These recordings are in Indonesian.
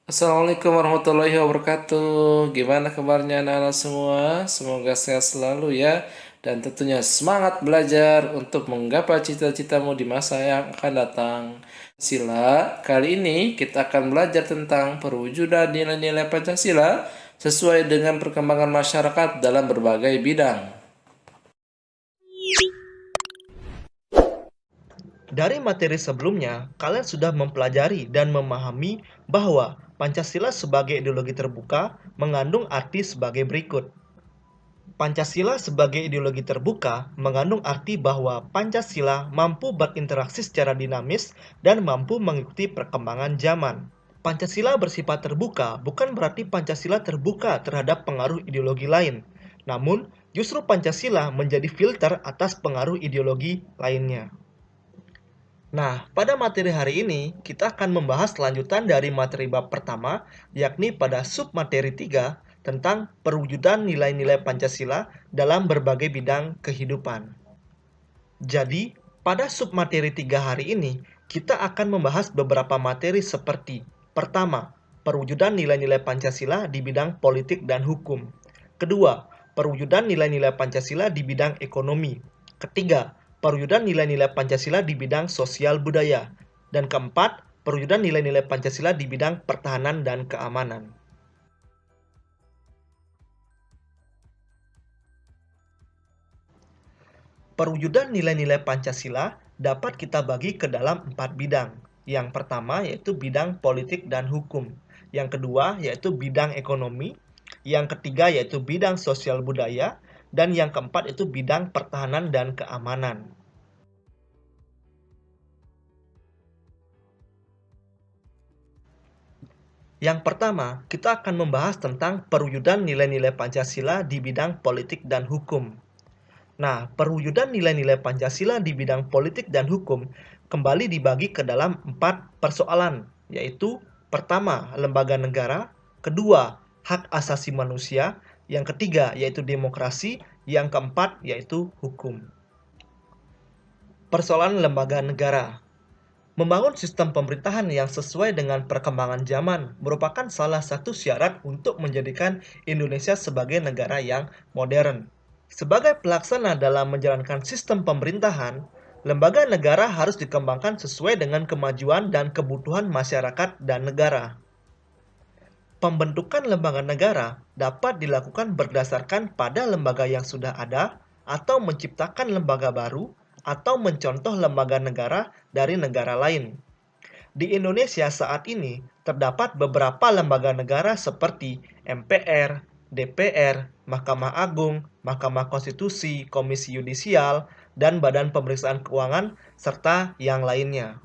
Assalamualaikum warahmatullahi wabarakatuh. Gimana kabarnya anak-anak semua? Semoga sehat selalu ya. Dan tentunya semangat belajar untuk menggapai cita-citamu di masa yang akan datang. Sila, kali ini kita akan belajar tentang perwujudan nilai-nilai Pancasila sesuai dengan perkembangan masyarakat dalam berbagai bidang. Dari materi sebelumnya, kalian sudah mempelajari dan memahami bahwa Pancasila sebagai ideologi terbuka mengandung arti sebagai berikut. Pancasila sebagai ideologi terbuka mengandung arti bahwa Pancasila mampu berinteraksi secara dinamis dan mampu mengikuti perkembangan zaman. Pancasila bersifat terbuka bukan berarti Pancasila terbuka terhadap pengaruh ideologi lain, namun justru Pancasila menjadi filter atas pengaruh ideologi lainnya. Nah, pada materi hari ini, kita akan membahas lanjutan dari materi bab pertama, yakni pada submateri 3 tentang perwujudan nilai-nilai Pancasila dalam berbagai bidang kehidupan. Jadi, pada submateri 3 hari ini, kita akan membahas beberapa materi seperti: pertama, perwujudan nilai-nilai Pancasila di bidang politik dan hukum. Kedua, perwujudan nilai-nilai Pancasila di bidang ekonomi. Ketiga, perwujudan nilai-nilai Pancasila di bidang sosial budaya. Dan keempat, perwujudan nilai-nilai Pancasila di bidang pertahanan dan keamanan. Perwujudan nilai-nilai Pancasila dapat kita bagi ke dalam 4 bidang. Yang pertama yaitu bidang politik dan hukum. Yang kedua yaitu bidang ekonomi. Yang ketiga yaitu bidang sosial budaya. Dan yang keempat itu bidang pertahanan dan keamanan. Yang pertama, kita akan membahas tentang perwujudan nilai-nilai Pancasila di bidang politik dan hukum. Nah, perwujudan nilai-nilai Pancasila di bidang politik dan hukum kembali dibagi ke dalam 4 persoalan, yaitu pertama, lembaga negara, kedua, hak asasi manusia, yang ketiga yaitu demokrasi, yang keempat yaitu hukum. Persoalan lembaga negara. Membangun sistem pemerintahan yang sesuai dengan perkembangan zaman merupakan salah satu syarat untuk menjadikan Indonesia sebagai negara yang modern. Sebagai pelaksana dalam menjalankan sistem pemerintahan, lembaga negara harus dikembangkan sesuai dengan kemajuan dan kebutuhan masyarakat dan negara. Pembentukan lembaga negara dapat dilakukan berdasarkan pada lembaga yang sudah ada, atau menciptakan lembaga baru, atau mencontoh lembaga negara dari negara lain. Di Indonesia saat ini terdapat beberapa lembaga negara seperti MPR, DPR, Mahkamah Agung, Mahkamah Konstitusi, Komisi Yudisial, dan Badan Pemeriksaan Keuangan, serta yang lainnya.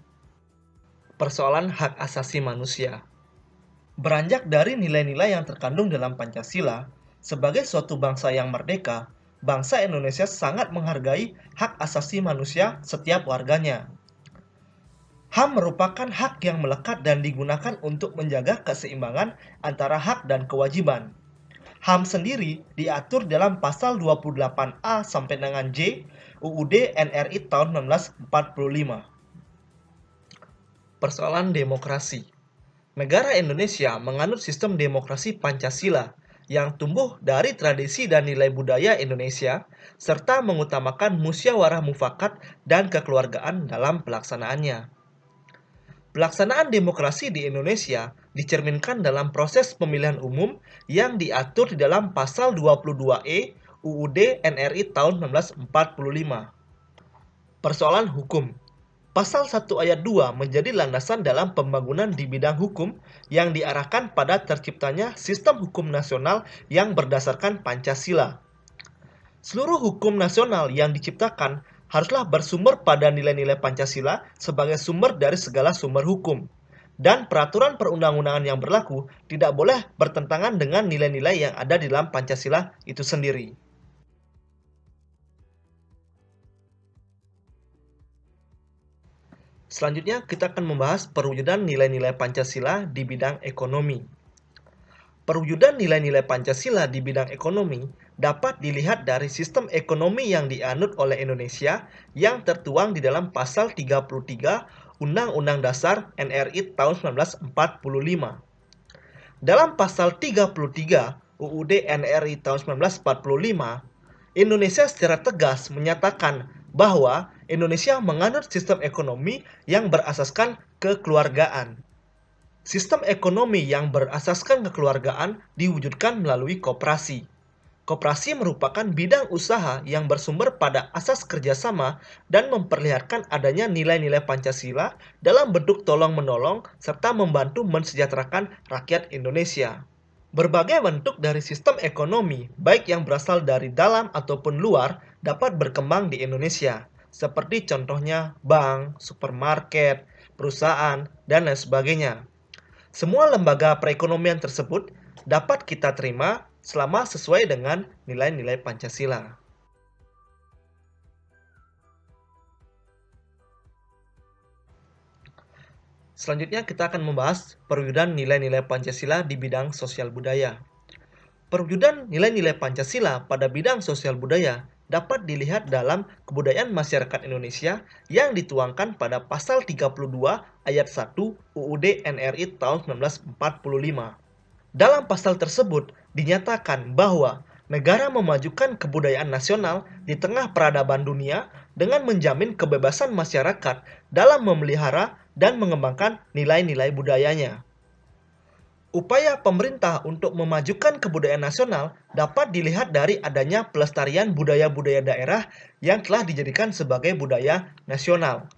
Persoalan hak asasi manusia. Beranjak dari nilai-nilai yang terkandung dalam Pancasila, sebagai suatu bangsa yang merdeka, bangsa Indonesia sangat menghargai hak asasi manusia setiap warganya. HAM merupakan hak yang melekat dan digunakan untuk menjaga keseimbangan antara hak dan kewajiban. HAM sendiri diatur dalam pasal 28A sampai dengan J UUD NRI tahun 1945. Persoalan demokrasi. Negara Indonesia menganut sistem demokrasi Pancasila yang tumbuh dari tradisi dan nilai budaya Indonesia, serta mengutamakan musyawarah mufakat dan kekeluargaan dalam pelaksanaannya. Pelaksanaan demokrasi di Indonesia dicerminkan dalam proses pemilihan umum yang diatur di dalam pasal 22E UUD NRI tahun 1945. Persoalan hukum. Pasal 1 ayat 2 menjadi landasan dalam pembangunan di bidang hukum yang diarahkan pada terciptanya sistem hukum nasional yang berdasarkan Pancasila. Seluruh hukum nasional yang diciptakan haruslah bersumber pada nilai-nilai Pancasila sebagai sumber dari segala sumber hukum. Dan peraturan perundang-undangan yang berlaku tidak boleh bertentangan dengan nilai-nilai yang ada di dalam Pancasila itu sendiri. Selanjutnya kita akan membahas perwujudan nilai-nilai Pancasila di bidang ekonomi. Perwujudan nilai-nilai Pancasila di bidang ekonomi dapat dilihat dari sistem ekonomi yang dianut oleh Indonesia yang tertuang di dalam pasal 33 Undang-Undang Dasar NRI tahun 1945. Dalam pasal 33 UUD NRI tahun 1945, Indonesia secara tegas menyatakan bahwa Indonesia menganut sistem ekonomi yang berasaskan kekeluargaan. Sistem ekonomi yang berasaskan kekeluargaan diwujudkan melalui koperasi. Koperasi merupakan bidang usaha yang bersumber pada asas kerjasama dan memperlihatkan adanya nilai-nilai Pancasila dalam bentuk tolong-menolong serta membantu mensejahterakan rakyat Indonesia. Berbagai bentuk dari sistem ekonomi, baik yang berasal dari dalam ataupun luar, dapat berkembang di Indonesia, seperti contohnya bank, supermarket, perusahaan, dan lain sebagainya. Semua lembaga perekonomian tersebut dapat kita terima selama sesuai dengan nilai-nilai Pancasila. Selanjutnya kita akan membahas perwujudan nilai-nilai Pancasila di bidang sosial budaya. Perwujudan nilai-nilai Pancasila pada bidang sosial budaya dapat dilihat dalam kebudayaan masyarakat Indonesia yang dituangkan pada pasal 32 ayat 1 UUD NRI tahun 1945. Dalam pasal tersebut dinyatakan bahwa negara memajukan kebudayaan nasional di tengah peradaban dunia dengan menjamin kebebasan masyarakat dalam memelihara dan mengembangkan nilai-nilai budayanya. Upaya pemerintah untuk memajukan kebudayaan nasional dapat dilihat dari adanya pelestarian budaya-budaya daerah yang telah dijadikan sebagai budaya nasional.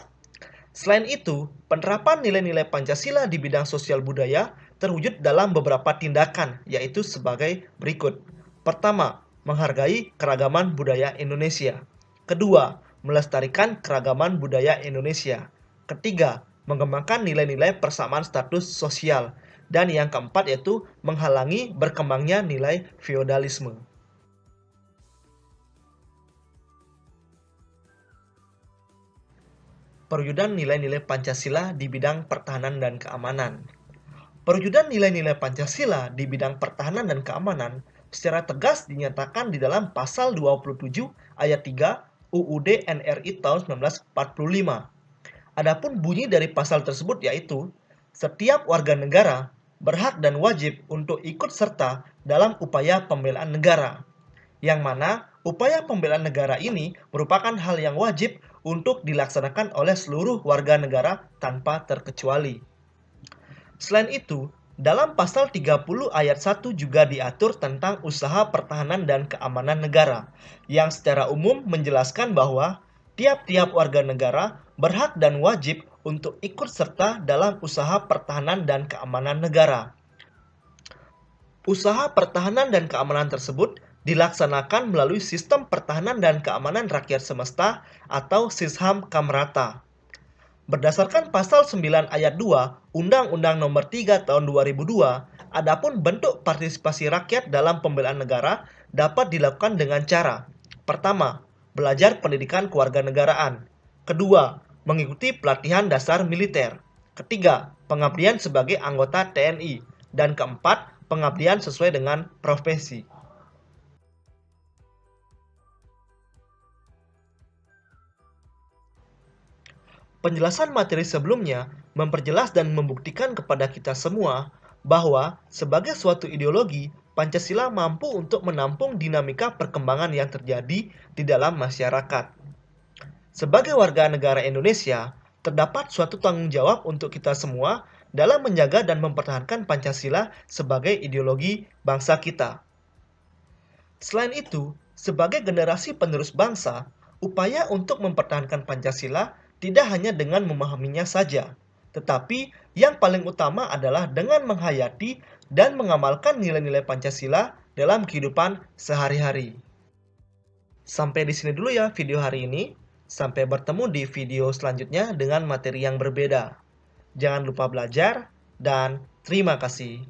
Selain itu, penerapan nilai-nilai Pancasila di bidang sosial budaya terwujud dalam beberapa tindakan, yaitu sebagai berikut. Pertama, menghargai keragaman budaya Indonesia. Kedua, melestarikan keragaman budaya Indonesia. Ketiga, mengembangkan nilai-nilai persamaan status sosial. Dan yang keempat yaitu menghalangi berkembangnya nilai feodalisme. Perwujudan nilai-nilai Pancasila di bidang pertahanan dan keamanan. Perwujudan nilai-nilai Pancasila di bidang pertahanan dan keamanan secara tegas dinyatakan di dalam pasal 27 ayat 3 UUD NRI tahun 1945. Adapun bunyi dari pasal tersebut yaitu setiap warga negara berhak dan wajib untuk ikut serta dalam upaya pembelaan negara, yang mana upaya pembelaan negara ini merupakan hal yang wajib untuk dilaksanakan oleh seluruh warga negara tanpa terkecuali. Selain itu, dalam pasal 30 ayat 1 juga diatur tentang usaha pertahanan dan keamanan negara, yang secara umum menjelaskan bahwa tiap-tiap warga negara berhak dan wajib untuk ikut serta dalam usaha pertahanan dan keamanan negara. Usaha pertahanan dan keamanan tersebut dilaksanakan melalui Sistem Pertahanan dan Keamanan Rakyat Semesta atau Sisham Kamrata. Berdasarkan pasal 9 ayat 2 Undang-Undang Nomor 3 Tahun 2002, adapun bentuk partisipasi rakyat dalam pembelaan negara dapat dilakukan dengan cara: pertama, belajar pendidikan kewarganegaraan. Kedua, mengikuti pelatihan dasar militer. Ketiga, pengabdian sebagai anggota TNI. Dan keempat, pengabdian sesuai dengan profesi. Penjelasan materi sebelumnya memperjelas dan membuktikan kepada kita semua bahwa sebagai suatu ideologi, Pancasila mampu untuk menampung dinamika perkembangan yang terjadi di dalam masyarakat. Sebagai warga negara Indonesia, terdapat suatu tanggung jawab untuk kita semua dalam menjaga dan mempertahankan Pancasila sebagai ideologi bangsa kita. Selain itu, sebagai generasi penerus bangsa, upaya untuk mempertahankan Pancasila tidak hanya dengan memahaminya saja, tetapi yang paling utama adalah dengan menghayati dan mengamalkan nilai-nilai Pancasila dalam kehidupan sehari-hari. Sampai di sini dulu ya video hari ini. Sampai bertemu di video selanjutnya dengan materi yang berbeda. Jangan lupa belajar dan terima kasih.